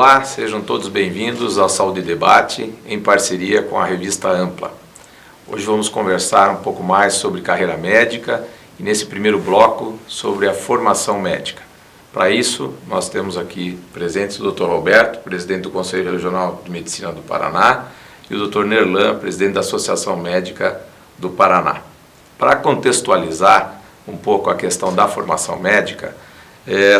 Olá, sejam todos bem-vindos ao Saúde Debate, em parceria com a revista Ampla. Hoje vamos conversar um pouco mais sobre carreira médica e, nesse primeiro bloco, sobre a formação médica. Para isso, nós temos aqui presentes o Dr. Roberto, presidente do Conselho Regional de Medicina do Paraná, e o Dr. Nerlan, presidente da Associação Médica do Paraná. Para contextualizar um pouco a questão da formação médica,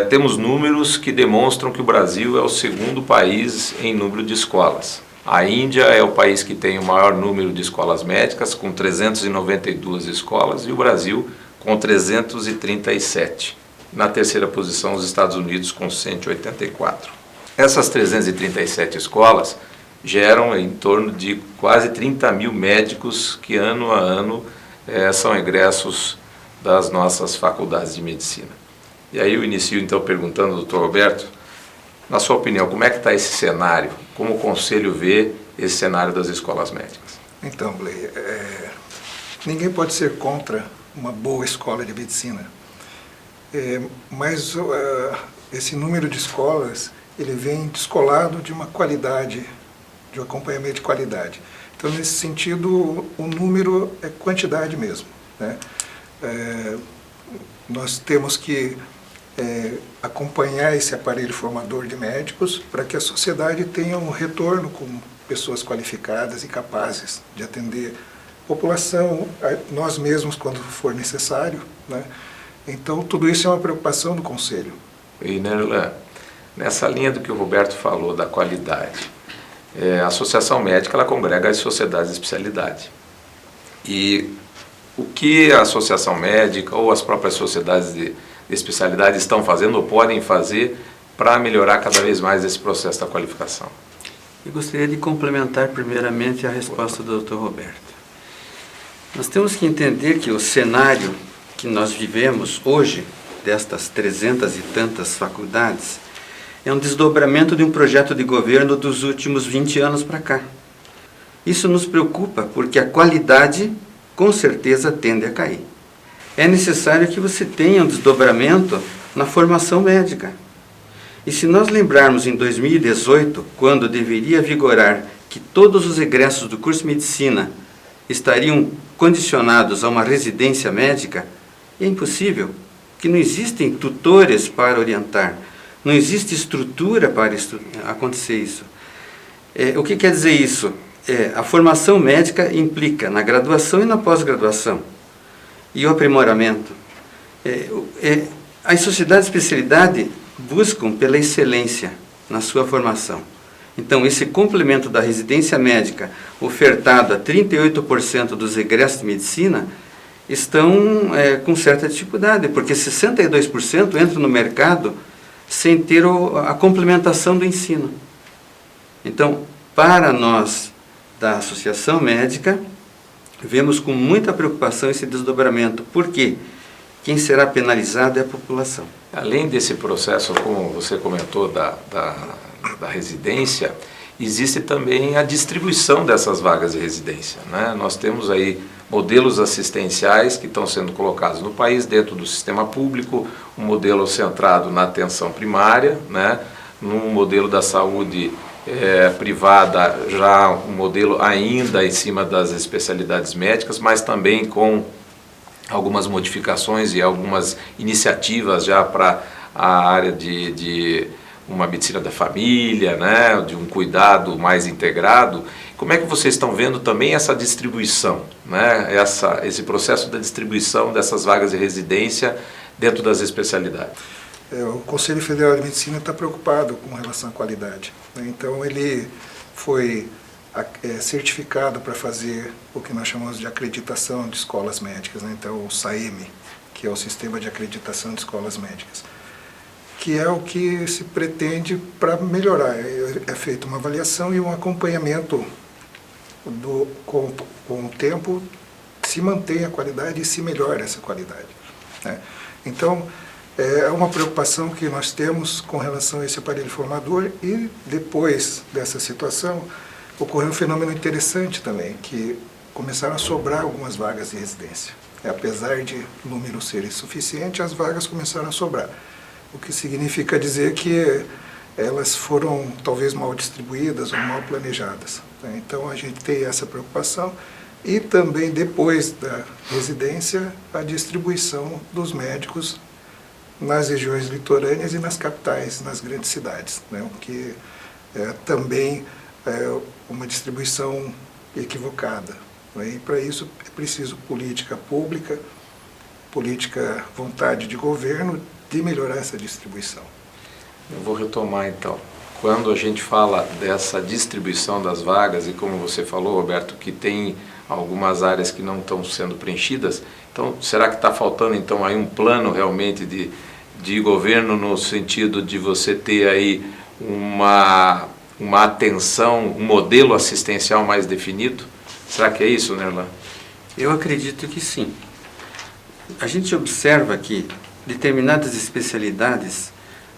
temos números que demonstram que o Brasil é o segundo país em número de escolas. A Índia é o país que tem o maior número de escolas médicas, com 392 escolas, e o Brasil com 337. Na terceira posição, os Estados Unidos com 184. Essas 337 escolas geram em torno de quase 30 mil médicos que ano a ano são egressos das nossas faculdades de medicina. E aí eu inicio então perguntando ao Dr. Roberto, na sua opinião, como é que está esse cenário? Como o Conselho vê esse cenário das escolas médicas? Então, Blei, ninguém pode ser contra uma boa escola de medicina, mas esse número de escolas, ele vem descolado de uma qualidade, de um acompanhamento de qualidade. Então, nesse sentido, o número é quantidade mesmo, né? Nós temos que acompanhar esse aparelho formador de médicos para que a sociedade tenha um retorno com pessoas qualificadas e capazes de atender a população, nós mesmos quando for necessário, né? Então tudo isso é uma preocupação do Conselho. E Nerlan, nessa linha do que o Roberto falou da qualidade, a Associação Médica ela congrega as sociedades de especialidade. E o que a Associação Médica ou as próprias sociedades de especialidade estão fazendo ou podem fazer para melhorar cada vez mais esse processo da qualificação? Eu gostaria de complementar primeiramente a resposta do Dr. Roberto. Nós temos que entender que o cenário que nós vivemos hoje, destas 300 e tantas faculdades, é um desdobramento de um projeto de governo dos últimos 20 anos para cá. Isso nos preocupa porque a qualidade com certeza tende a cair. É necessário que você tenha um desdobramento na formação médica. E se nós lembrarmos em 2018, quando deveria vigorar que todos os egressos do curso de medicina estariam condicionados a uma residência médica, é impossível, que não existem tutores para orientar, não existe estrutura para acontecer isso. O que quer dizer isso? A formação médica implica na graduação e na pós-graduação, e o aprimoramento. As sociedades de especialidade buscam pela excelência na sua formação. Então, esse complemento da residência médica, ofertado a 38% dos egressos de medicina, estão com certa dificuldade, porque 62% entram no mercado sem ter a complementação do ensino. Então, para nós da Associação Médica, vemos com muita preocupação esse desdobramento, porque quem será penalizado é a população. Além desse processo, como você comentou, da residência, existe também a distribuição dessas vagas de residência, né? Nós temos aí modelos assistenciais que estão sendo colocados no país, dentro do sistema público, um modelo centrado na atenção primária, né? Num modelo da saúde privada, já um modelo ainda em cima das especialidades médicas, mas também com algumas modificações e algumas iniciativas já para a área de uma medicina da família, né, de um cuidado mais integrado. Como é que vocês estão vendo também essa distribuição, né, esse processo da distribuição dessas vagas de residência dentro das especialidades? O Conselho Federal de Medicina está preocupado com relação à qualidade, né? Então ele foi certificado para fazer o que nós chamamos de acreditação de escolas médicas, né? Então o SAEME, que é o Sistema de Acreditação de Escolas Médicas, que é o que se pretende para melhorar. É feita uma avaliação e um acompanhamento com o tempo, se mantém a qualidade e se melhora essa qualidade, né? Então, é uma preocupação que nós temos com relação a esse aparelho formador, e depois dessa situação ocorreu um fenômeno interessante também, que começaram a sobrar algumas vagas de residência. Apesar de o número ser insuficiente, as vagas começaram a sobrar, o que significa dizer que elas foram talvez mal distribuídas ou mal planejadas. Né? Então a gente tem essa preocupação e também depois da residência a distribuição dos médicos nas regiões litorâneas e nas capitais, nas grandes cidades, né? O que também é uma distribuição equivocada. Né? E para isso é preciso política pública, política vontade de governo de melhorar essa distribuição. Eu vou retomar então. Quando a gente fala dessa distribuição das vagas, e como você falou, Roberto, que tem algumas áreas que não estão sendo preenchidas, então será que está faltando então aí um plano realmente de governo no sentido de você ter aí uma atenção, um modelo assistencial mais definido? Será que é isso, Nerlan? Eu acredito que sim. A gente observa que determinadas especialidades,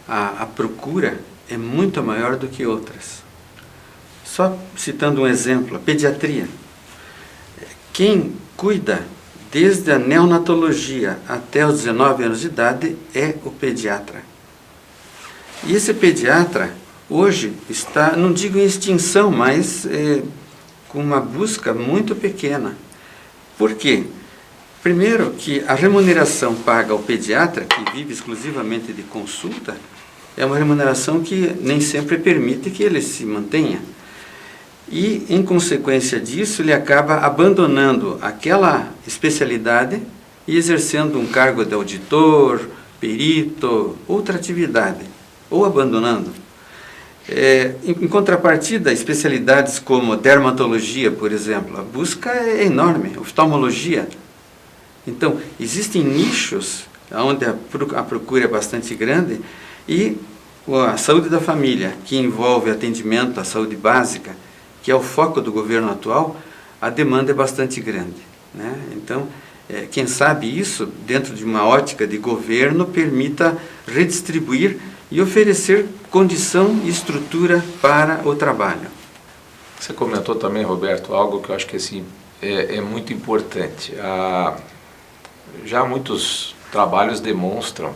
a procura é muito maior do que outras. Só citando um exemplo, a pediatria. Quem cuida desde a neonatologia até os 19 anos de idade é o pediatra. E esse pediatra hoje está, não digo em extinção, mas com uma busca muito pequena. Por quê? Primeiro que a remuneração paga ao pediatra, que vive exclusivamente de consulta, é uma remuneração que nem sempre permite que ele se mantenha. E, em consequência disso, ele acaba abandonando aquela especialidade e exercendo um cargo de auditor, perito, outra atividade, ou abandonando. Em contrapartida, especialidades como dermatologia, por exemplo, a busca é enorme, oftalmologia. Então, existem nichos onde a procura é bastante grande e a saúde da família, que envolve atendimento à saúde básica, que é o foco do governo atual, a demanda é bastante grande. Né? Então, quem sabe isso, dentro de uma ótica de governo, permita redistribuir e oferecer condição e estrutura para o trabalho. Você comentou também, Roberto, algo que eu acho que assim, é muito importante. Já muitos trabalhos demonstram,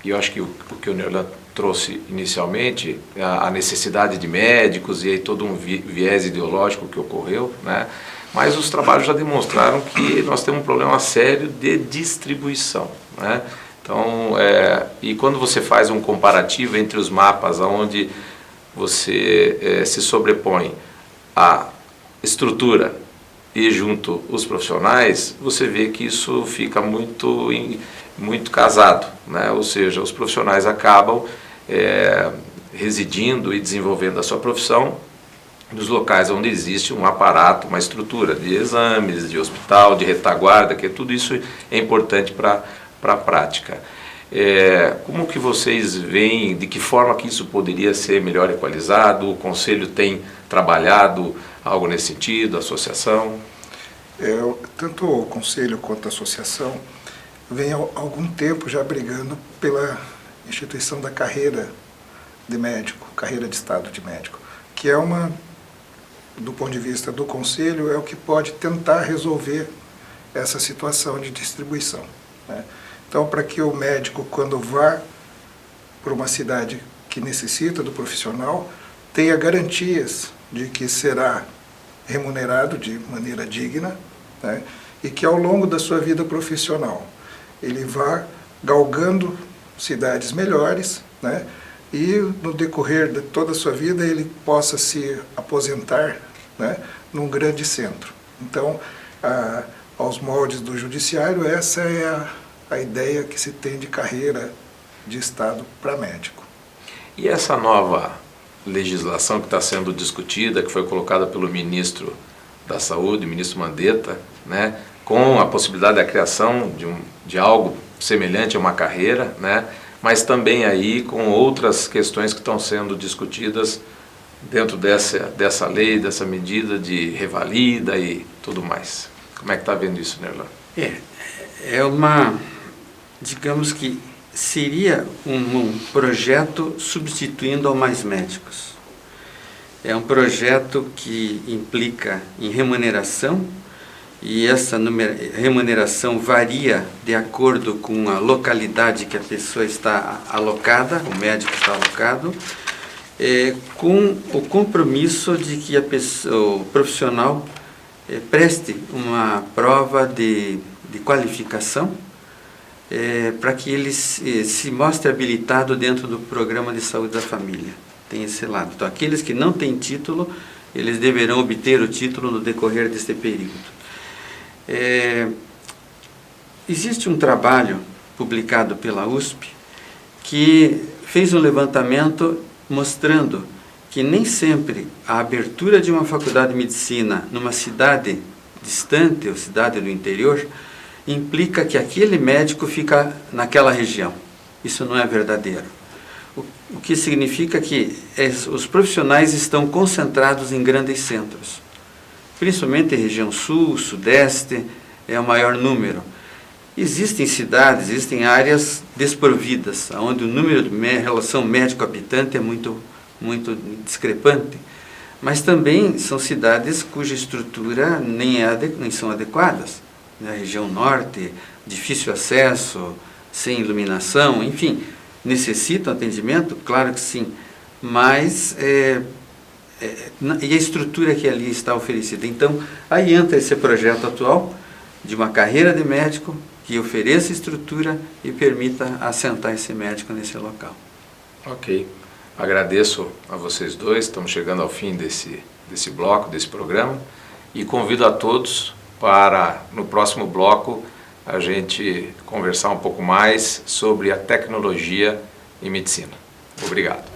e eu acho que o que o Nerlan trouxe inicialmente, a necessidade de médicos e aí todo um viés ideológico que ocorreu, né? Mas os trabalhos já demonstraram que nós temos um problema sério de distribuição, né? Então, e quando você faz um comparativo entre os mapas onde você se sobrepõe a estrutura e junto os profissionais, você vê que isso fica muito casado, né? Ou seja, os profissionais acabam residindo e desenvolvendo a sua profissão nos locais onde existe um aparato, uma estrutura de exames, de hospital, de retaguarda, que tudo isso é importante para a prática. Como que vocês veem, de que forma que isso poderia ser melhor equalizado? O Conselho tem trabalhado algo nesse sentido, a associação? Tanto o Conselho quanto a associação vem há algum tempo já brigando pela instituição da carreira de médico, carreira de estado de médico, que é uma, do ponto de vista do Conselho, é o que pode tentar resolver essa situação de distribuição, né? Então, para que o médico, quando vá para uma cidade que necessita do profissional, tenha garantias de que será remunerado de maneira digna, né? E que ao longo da sua vida profissional ele vá galgando cidades melhores, né? E no decorrer de toda a sua vida ele possa se aposentar, né, num grande centro. Então, aos moldes do judiciário, essa é a ideia que se tem de carreira de Estado para médico. E essa nova legislação que está sendo discutida, que foi colocada pelo ministro da Saúde, o ministro Mandetta, né, com a possibilidade da criação de algo semelhante a uma carreira, né, mas também aí com outras questões que estão sendo discutidas dentro dessa lei, dessa medida de revalida e tudo mais. Como é que está vendo isso, Nerlan? Digamos que seria um projeto substituindo ao Mais Médicos. É um projeto que implica em remuneração, e essa remuneração varia de acordo com a localidade que a pessoa está alocada, o médico está alocado, com o compromisso de que o profissional preste uma prova de qualificação para que ele se mostre habilitado dentro do programa de saúde da família. Tem esse lado. Então, aqueles que não têm título, eles deverão obter o título no decorrer deste período. Existe um trabalho publicado pela USP que fez um levantamento mostrando que nem sempre a abertura de uma faculdade de medicina numa cidade distante ou cidade do interior implica que aquele médico fica naquela região. Isso não é verdadeiro. O que significa que os profissionais estão concentrados em grandes centros, principalmente em região sul, sudeste, é o maior número. Existem cidades, existem áreas desprovidas, onde o número de relação médico-habitante é muito discrepante, mas também são cidades cuja estrutura nem são adequadas. Na região norte, difícil acesso, sem iluminação, enfim, necessitam atendimento? Claro que sim, mas e a estrutura que ali está oferecida. Então, aí entra esse projeto atual de uma carreira de médico que ofereça estrutura e permita assentar esse médico nesse local. Ok, agradeço a vocês dois, estamos chegando ao fim desse bloco, desse programa, e convido a todos para, no próximo bloco, a gente conversar um pouco mais sobre a tecnologia em medicina. Obrigado.